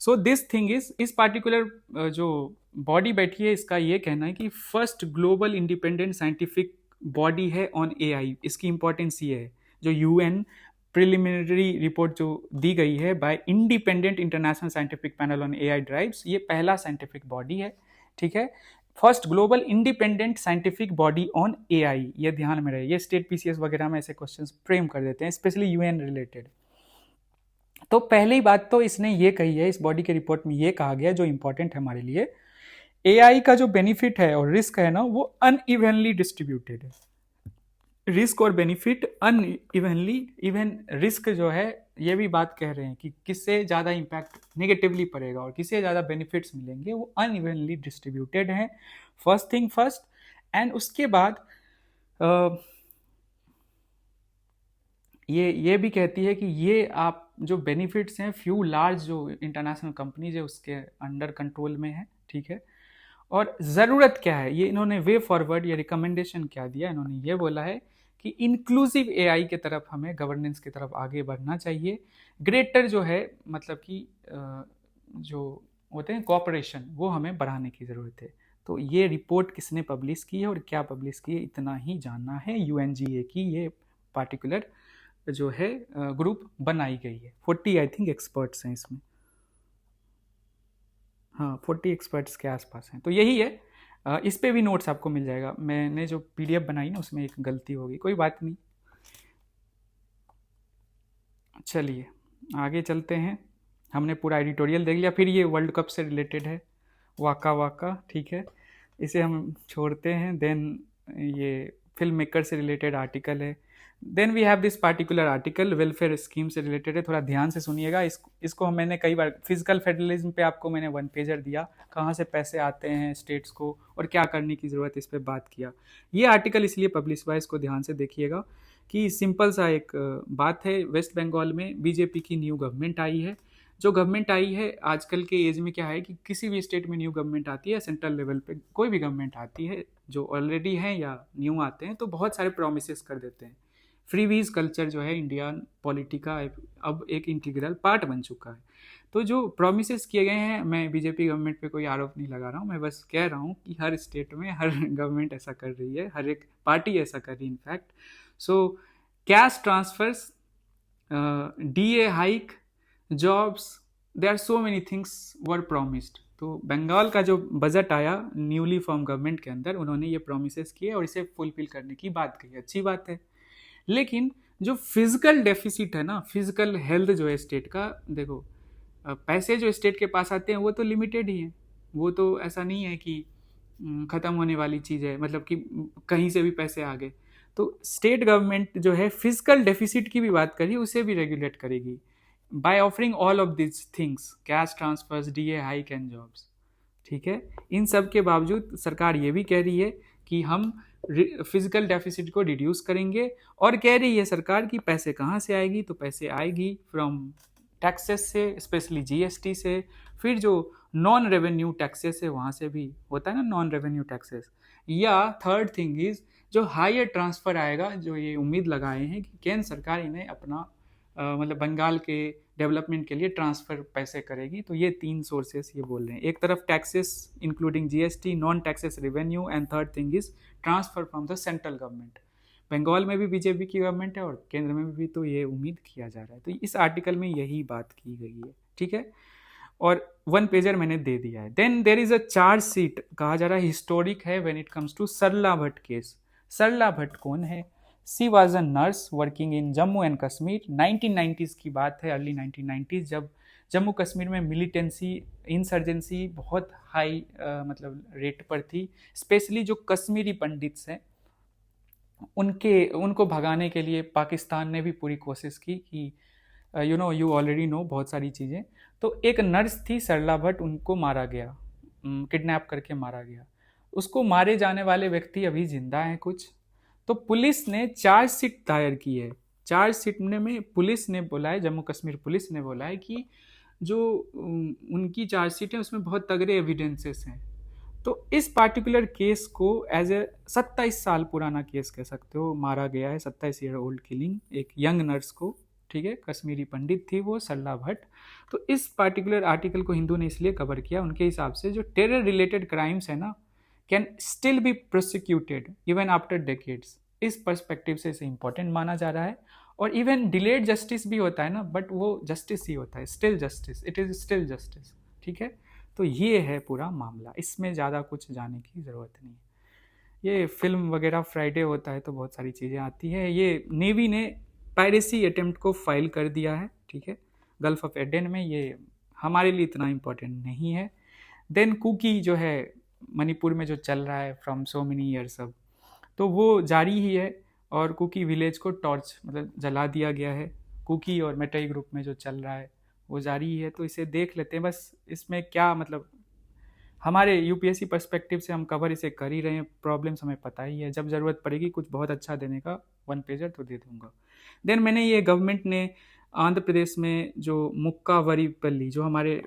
सो दिस थिंग इज, इस पार्टिकुलर जो बॉडी बैठी है इसका ये कहना है कि first global independent scientific body है ऑन एआई। इसकी इंपॉर्टेंस ये है, जो यूएन प्रिलिमिनरी रिपोर्ट जो दी गई है bye independent international scientific panel on AI drives, ये पहला साइंटिफिक बॉडी है, ठीक है, first global independent scientific body on AI, ये ध्यान में रहे। ये स्टेट पीसीएस वगैरह में ऐसे क्वेश्चंस फ्रेम कर देते हैं, स्पेशली यूएन रिलेटेड। तो पहली बात तो इसने ये कही है, इस बॉडी के रिपोर्ट में ये कहा गया जो इंपॉर्टेंट है हमारे लिए, एआई का जो बेनिफिट है और रिस्क है ना वो अनइवनली डिस्ट्रीब्यूटेड है। रिस्क और बेनिफिट अनइवनली, इवन रिस्क जो है ये भी बात कह रहे हैं कि किससे ज़्यादा इम्पैक्ट नेगेटिवली पड़ेगा और किससे ज़्यादा बेनिफिट्स मिलेंगे, वो अनइवनली डिस्ट्रीब्यूटेड है। First thing first. एंड उसके बाद ये भी कहती है कि ये आप जो बेनिफिट्स हैं फ्यू लार्ज जो इंटरनेशनल कंपनीज है उसके अंडर कंट्रोल में है, ठीक है। और ज़रूरत क्या है, ये इन्होंने वे फॉरवर्ड या रिकमेंडेशन क्या दिया, इन्होंने ये बोला है कि इंक्लूसिव एआई के तरफ हमें गवर्नेंस की तरफ आगे बढ़ना चाहिए। ग्रेटर जो है मतलब कि जो होते हैं कॉपरेशन, वो हमें बढ़ाने की ज़रूरत है। तो ये रिपोर्ट किसने पब्लिश की है और क्या पब्लिश की है, इतना ही जानना है। यूएनजीए की ये पार्टिकुलर जो है ग्रुप बनाई गई है। 40 आई थिंक एक्सपर्ट्स हैं इसमें, हाँ 40 एक्सपर्ट्स के आसपास हैं। तो यही है, इस पे भी नोट्स आपको मिल जाएगा। मैंने जो पीडीएफ बनाई ना उसमें एक गलती होगी, कोई बात नहीं। चलिए आगे चलते हैं, हमने पूरा एडिटोरियल देख लिया। फिर ये वर्ल्ड कप से रिलेटेड है, वाका वाका, ठीक है, इसे हम छोड़ते हैं। देन ये फिल्म मेकर से रिलेटेड आर्टिकल है। Then we have this particular article welfare scheme से रिलेटेड है, थोड़ा ध्यान से सुनिएगा। इसको मैंने कई बार फिजिकल फेडरलिज्म पे आपको मैंने 1 पेजर दिया, कहाँ से पैसे आते हैं स्टेट्स को और क्या करने की ज़रूरत है, इस पर बात किया। ये आर्टिकल इसलिए पब्लिश हुआ है, इसको ध्यान से देखिएगा कि सिंपल सा एक बात है। वेस्ट बंगाल में बीजेपी की न्यू गवर्नमेंट आई है। जो गवर्नमेंट आई है आजकल के एज में क्या है कि किसी भी स्टेट में न्यू गवर्नमेंट आती है, सेंट्रल लेवल पे कोई भी गवर्नमेंट आती है, जो ऑलरेडी हैं या न्यू आते हैं, तो बहुत सारे प्रोमिस कर देते हैं। फ्रीवीज कल्चर जो है इंडियन पॉलिटी का अब एक इंटीग्रल पार्ट बन चुका है। तो जो प्रोमिस किए गए हैं, मैं बीजेपी गवर्नमेंट पे कोई आरोप नहीं लगा रहा हूँ, मैं बस कह रहा हूँ कि हर स्टेट में हर गवर्नमेंट ऐसा कर रही है, हर एक पार्टी ऐसा कर रही है in fact. So cash transfers, DA hike, jobs, there are so many things were promised. तो बंगाल का जो बजट आया न्यूली फॉर्म गवर्नमेंट के अंदर, उन्होंने ये प्रोमिस किए और इसे फुलफिल करने की बात कही, अच्छी बात है। लेकिन जो फिजिकल डेफिसिट है ना, फिजिकल हेल्थ जो है स्टेट का, देखो पैसे जो स्टेट के पास आते हैं वो तो लिमिटेड ही हैं, वो तो ऐसा नहीं है कि ख़त्म होने वाली चीज़ है, मतलब कि कहीं से भी पैसे आ गए। तो स्टेट गवर्नमेंट जो है फिजिकल डेफिसिट की भी बात करिए, उसे भी रेगुलेट करेगी by offering all of this things, cash transfers, DA hike and jobs, ठीक है। इन सब के बावजूद सरकार ये भी कह रही है कि हम फिजिकल डेफिसिट को रिड्यूस करेंगे, और कह रही है सरकार कि पैसे कहाँ से आएगी, तो पैसे आएगी फ्रॉम टैक्सेस से, स्पेशली जीएसटी से, फिर जो नॉन रेवेन्यू टैक्सेस है वहाँ से भी होता है ना नॉन रेवेन्यू टैक्सेस, या थर्ड थिंग इज जो हायर ट्रांसफ़र आएगा, जो ये उम्मीद लगाए हैं कि केंद्र सरकार इन्हें अपना मतलब बंगाल के डेवलपमेंट के लिए ट्रांसफ़र पैसे करेगी। तो ये 3 सोर्सेस ये बोल रहे हैं, एक तरफ taxes including GST, non taxes revenue, and third thing is transfer from the central government. Bengal में भी बीजेपी की गवर्नमेंट है और केंद्र में भी, तो ये उम्मीद किया जा रहा है। तो इस आर्टिकल में यही बात की गई है, ठीक है, और 1 पेजर मैंने दे दिया है। Then there is a charge sheet, कहा जा रहा है हिस्टोरिक है when it comes to Sarla Bhatt case. Sarla Bhatt कौन है? She was a nurse working in Jammu and Kashmir. 1990s की बात है, अर्ली 1990s, जब जम्मू कश्मीर में मिलिटेंसी, इंसर्जेंसी बहुत हाई मतलब रेट पर थी। स्पेशली जो कश्मीरी पंडित्स हैं उनको भगाने के लिए पाकिस्तान ने भी पूरी कोशिश की कि you know, you already know बहुत सारी चीज़ें। तो एक नर्स थी सरला भट्ट, उनको मारा गया, किडनैप करके मारा गया। उसको मारे जाने वाले व्यक्ति अभी जिंदा हैं कुछ। तो पुलिस ने चार्जशीट दायर की है। चार्जशीट में पुलिस ने बोला है, जम्मू कश्मीर पुलिस ने बोला है कि जो उनकी चार्जशीट है उसमें बहुत तगड़े एविडेंसेस हैं। तो इस पार्टिकुलर केस को एज ए 27 साल पुराना केस कह सकते हो, मारा गया है 27 ईयर ओल्ड किलिंग एक यंग नर्स को, ठीक है, कश्मीरी पंडित थी वो सरला भट्ट। तो इस पार्टिकुलर आर्टिकल को हिंदू ने इसलिए कवर किया, उनके हिसाब से जो टेरर रिलेटेड क्राइम्स है ना, can still be prosecuted even after decades. इस पर्सपेक्टिव से इसे इंपॉर्टेंट माना जा रहा है। और इवन डिलेड जस्टिस भी होता है ना, बट वो जस्टिस ही होता है, still justice, it is still justice, ठीक है। तो ये है पूरा मामला, इसमें ज़्यादा कुछ जाने की ज़रूरत नहीं है। ये फिल्म वगैरह फ्राइडे होता है तो बहुत सारी चीज़ें आती है। ये नेवी ने पायरेसी अटेम्प्ट को फाइल कर दिया है, ठीक है, गल्फ ऑफ एडन में। ये हमारे लिए इतना इम्पोर्टेंट नहीं है। देन कुकी जो है मणिपुर में जो चल रहा है फ्रॉम सो मेनी ईयर्स अब, तो वो जारी ही है। और कुकी विलेज को टॉर्च मतलब जला दिया गया है। कुकी और मेटाई ग्रुप में जो चल रहा है वो जारी ही है। तो इसे देख लेते हैं बस। इसमें क्या मतलब, हमारे यूपीएससी पर्सपेक्टिव से हम कवर इसे कर ही रहे हैं। प्रॉब्लम्स हमें पता ही है, जब ज़रूरत पड़ेगी कुछ बहुत अच्छा देने का 1 पेजर तो दे दूंगा। देन मैंने ये गवर्नमेंट ने आंध्र प्रदेश में जो मुक्का वरीपल्ली, जो हमारे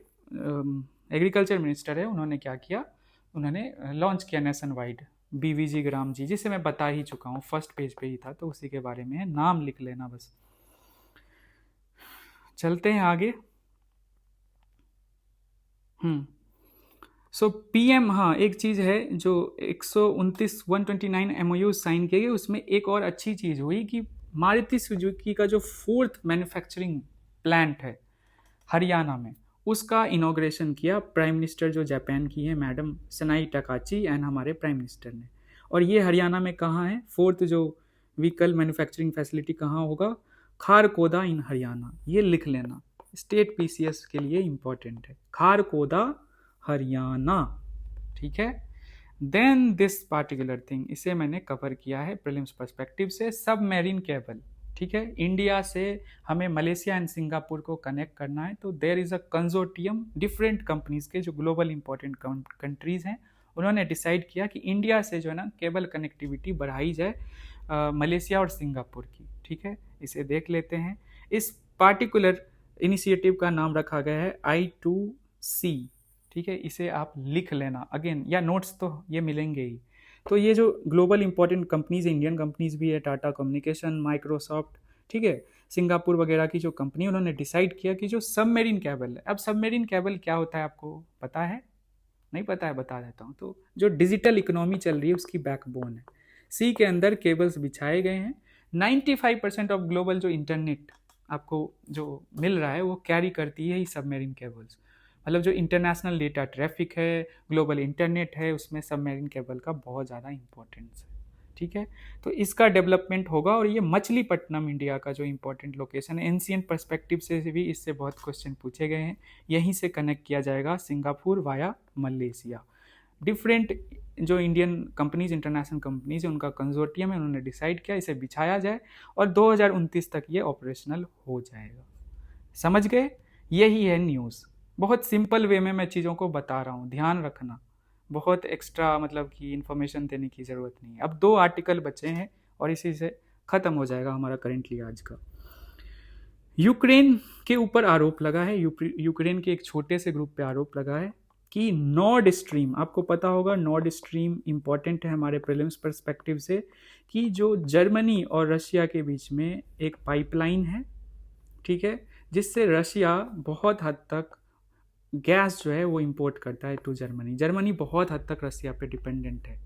एग्रीकल्चर मिनिस्टर है, उन्होंने क्या किया, उन्होंने लॉन्च किया नेशन वाइड बीवीजी ग्राम जी, जिसे मैं बता ही चुका हूँ, फर्स्ट पेज पे ही था, तो उसी के बारे में है, नाम लिख लेना बस। चलते हैं आगे। सो पीएम, हाँ एक चीज़ है जो 129 एमओयू साइन किए गए, उसमें एक और अच्छी चीज़ हुई कि मारुति सुजुकी का जो 4th मैन्युफैक्चरिंग प्लांट है हरियाणा में, उसका इनॉग्रेशन किया प्राइम मिनिस्टर जो जापान की है मैडम सनाई टकाची एंड हमारे प्राइम मिनिस्टर ने। और ये हरियाणा में कहाँ है, 4th जो व्हीकल मैन्युफैक्चरिंग फैसिलिटी कहाँ होगा, खारकोदा इन हरियाणा। ये लिख लेना, स्टेट पीसीएस के लिए इंपॉर्टेंट है, खारकोदा हरियाणा, ठीक है। देन दिस पार्टिकुलर थिंग, इसे मैंने कवर किया है प्रीलिम्स पर्सपेक्टिव से। सबमरीन केबल, ठीक है, इंडिया से हमें मलेशिया एंड सिंगापुर को कनेक्ट करना है। तो there is a consortium different companies के, जो ग्लोबल इंपॉर्टेंट कंट्रीज हैं, उन्होंने डिसाइड किया कि इंडिया से जो है ना केबल कनेक्टिविटी बढ़ाई जाए मलेशिया और सिंगापुर की, ठीक है। इसे देख लेते हैं। इस पार्टिकुलर इनिशिएटिव का नाम रखा गया है I2C, ठीक है। इसे आप लिख लेना अगेन, या नोट्स तो ये मिलेंगे ही। तो ये जो global important companies, Indian companies भी है, टाटा कम्युनिकेशन, माइक्रोसॉफ्ट, ठीक है, सिंगापुर वगैरह की जो कंपनी, उन्होंने डिसाइड किया कि जो सबमेरीन केबल है, अब सबमेरीन केबल क्या होता है आपको पता है, नहीं पता है, बता देता हूँ। तो जो डिजिटल इकोनॉमी चल रही है उसकी बैकबोन है। सी के अंदर केबल्स बिछाए गए हैं। 95% ऑफ ग्लोबल जो इंटरनेट आपको जो मिल रहा है वो कैरी करती है ही सबमेरीन केबल्स। मतलब जो इंटरनेशनल डेटा ट्रैफिक है, ग्लोबल इंटरनेट है, उसमें सबमेरीन केबल का बहुत ज़्यादा इंपॉर्टेंस है, ठीक है। तो इसका डेवलपमेंट होगा। और ये मछलीपट्टनम इंडिया का जो इंपॉर्टेंट लोकेशन है, एंशिएंट पर्सपेक्टिव से भी इससे बहुत क्वेश्चन पूछे गए हैं। यहीं से कनेक्ट किया जाएगा सिंगापुर वाया मलेशिया। डिफरेंट जो इंडियन कंपनीज, इंटरनेशनल कंपनीज, उनका कंजोर्टियम है, उन्होंने डिसाइड किया इसे बिछाया जाए और 2029 तक ये ऑपरेशनल हो जाएगा। समझ गए, यही है न्यूज़। बहुत सिंपल वे में मैं चीज़ों को बता रहा हूँ, ध्यान रखना। बहुत एक्स्ट्रा मतलब कि इन्फॉर्मेशन देने की ज़रूरत नहीं है। अब 2 आर्टिकल बचे हैं और इसी से ख़त्म हो जाएगा हमारा करेंटली आज का। यूक्रेन के ऊपर आरोप लगा है, यूक्रेन के एक छोटे से ग्रुप पे आरोप लगा है कि नॉर्ड स्ट्रीम, आपको पता होगा नॉर्ड स्ट्रीम इंपॉर्टेंट है हमारे प्रीलिम्स पर्सपेक्टिव से, कि जो जर्मनी और रशिया के बीच में एक पाइपलाइन है, ठीक है, जिससे रशिया बहुत हद तक गैस जो है वो इंपोर्ट करता है टू जर्मनी। जर्मनी बहुत हद तक रशिया पे डिपेंडेंट है।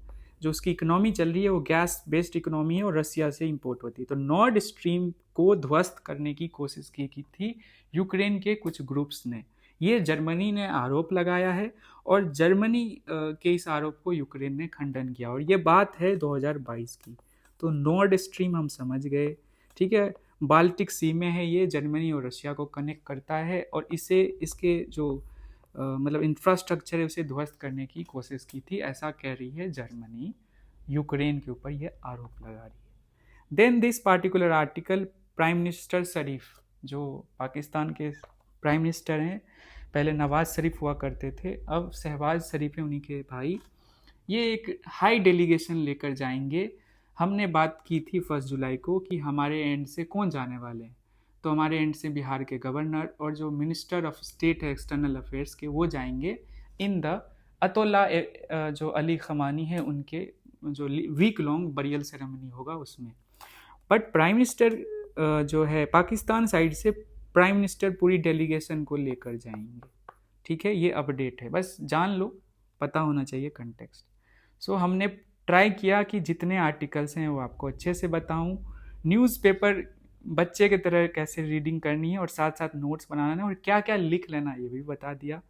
जो उसकी इकोनॉमी चल रही है वो गैस बेस्ड इकोनॉमी है और रशिया से इंपोर्ट होती है। तो नॉर्ड स्ट्रीम को ध्वस्त करने की कोशिश की थी यूक्रेन के कुछ ग्रुप्स ने। ये जर्मनी ने आरोप लगाया है और जर्मनी के इस आरोप को यूक्रेन ने खंडन किया। और ये बात है 2022 की। तो नॉर्ड स्ट्रीम हम समझ गए, ठीक है, बाल्टिक सी में है, ये जर्मनी और रशिया को कनेक्ट करता है और इसे इसके जो मतलब इंफ्रास्ट्रक्चर है उसे ध्वस्त करने की कोशिश की थी, ऐसा कह रही है जर्मनी। यूक्रेन के ऊपर ये आरोप लगा रही है। Then this particular article, prime minister Sharif, जो पाकिस्तान के प्राइम मिनिस्टर हैं, पहले नवाज शरीफ हुआ करते थे, अब शहबाज शरीफ है उन्हीं के भाई, ये एक हाई डेलीगेशन लेकर जाएंगे। हमने बात की थी 1 जुलाई को कि हमारे एंड से कौन जाने वाले हैं, तो हमारे एंड से बिहार के गवर्नर और जो मिनिस्टर ऑफ स्टेट है एक्सटर्नल अफेयर्स के, वो जाएंगे इन द अतोला जो अली खमानी है उनके जो वीक लॉन्ग बरियल सेरेमनी होगा उसमें। बट प्राइम मिनिस्टर जो है पाकिस्तान साइड से, प्राइम मिनिस्टर पूरी डेलीगेशन को लेकर जाएंगे। ठीक है, ये अपडेट है, बस जान लो, पता होना चाहिए कंटेक्स्ट। सो हमने ट्राई किया कि जितने आर्टिकल्स हैं वो आपको अच्छे से बताऊं, न्यूज़पेपर बच्चे की तरह कैसे रीडिंग करनी है और साथ साथ नोट्स बनाना है और क्या क्या लिख लेना ये भी बता दिया।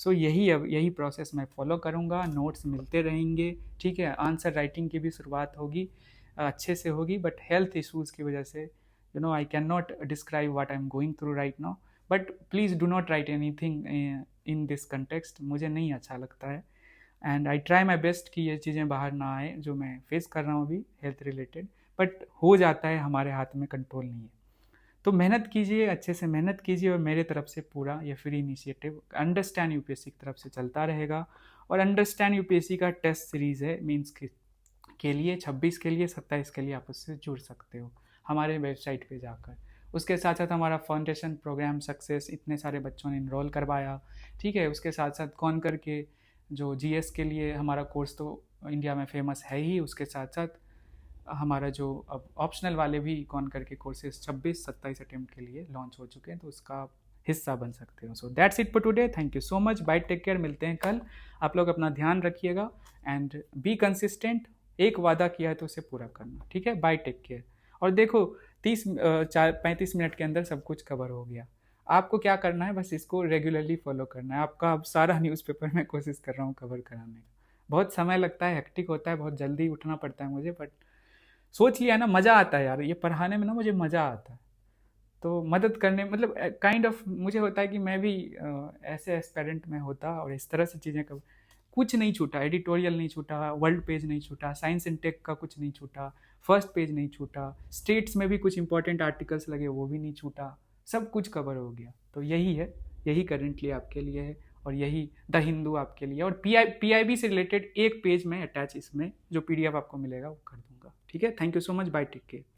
सो यही प्रोसेस मैं फॉलो करूँगा, नोट्स मिलते रहेंगे। ठीक है, आंसर राइटिंग की भी शुरुआत होगी, अच्छे से होगी, बट हेल्थ इश्यूज़ की वजह से I can not describe what I am going through right now, but please do not right anything in this context, मुझे नहीं अच्छा लगता है। And I try my best कि ये चीज़ें बाहर ना आए जो मैं फेस कर रहा हूँ अभी हेल्थ रिलेटेड, बट हो जाता है, हमारे हाथ में कंट्रोल नहीं है। तो मेहनत कीजिए, अच्छे से मेहनत कीजिए, और मेरे तरफ से पूरा ये फ्री इनिशिएटिव अंडरस्टैंड यूपीएससी की तरफ से चलता रहेगा। और अंडरस्टैंड यूपीएससी का टेस्ट सीरीज़ है मीन्स के लिए 26 के लिए 27 के लिए आप उससे जुड़ सकते हो हमारे वेबसाइट पे जाकर। उसके साथ साथ हमारा फाउंडेशन प्रोग्राम सक्सेस, इतने सारे बच्चों ने इनरोल करवाया। ठीक है, उसके साथ साथ कौन करके जो जीएस के लिए हमारा कोर्स तो इंडिया में फेमस है ही, उसके साथ साथ हमारा जो अब ऑप्शनल वाले भी कौन करके कोर्सेज 26-27 अटेम्प्ट के लिए लॉन्च हो चुके हैं, तो उसका हिस्सा बन सकते हो। So that's it for today, thank you so much, bye, take care, मिलते हैं कल। आप लोग अपना ध्यान रखिएगा एंड बी कंसिस्टेंट, एक वादा किया है तो उसे पूरा करना। ठीक है, बाय, टेक केयर। और देखो 35 मिनट के अंदर सब कुछ कवर हो गया। आपको क्या करना है, बस इसको रेगुलरली फॉलो करना है। आपका अब सारा न्यूज़पेपर मैं कोशिश कर रहा हूँ कवर कराने का। बहुत समय लगता है, हेक्टिक होता है, बहुत जल्दी उठना पड़ता है मुझे, बट सोच लिया ना, मज़ा आता है यार ये पढ़ाने में ना, मुझे मज़ा आता है। तो मदद करने मतलब काइंड ऑफ मुझे होता है कि मैं भी ऐसे एस्पेरेंट में होता और इस तरह से चीज़ें कर। कुछ नहीं छूटा, एडिटोरियल नहीं छूटा, वर्ल्ड पेज नहीं छूटा, साइंस एंड टेक का कुछ नहीं छूटा, फर्स्ट पेज नहीं छूटा, स्टेट्स में भी कुछ इंपॉर्टेंट आर्टिकल्स लगे वो भी नहीं छूटा, सब कुछ कवर हो गया। तो यही है, यही करेंटली आपके लिए है, और यही द हिंदू आपके लिए। और पीआईबी से रिलेटेड एक पेज में अटैच इसमें जो पीडीएफ आपको मिलेगा वो कर दूंगा। ठीक है, thank you so much, bye, take care.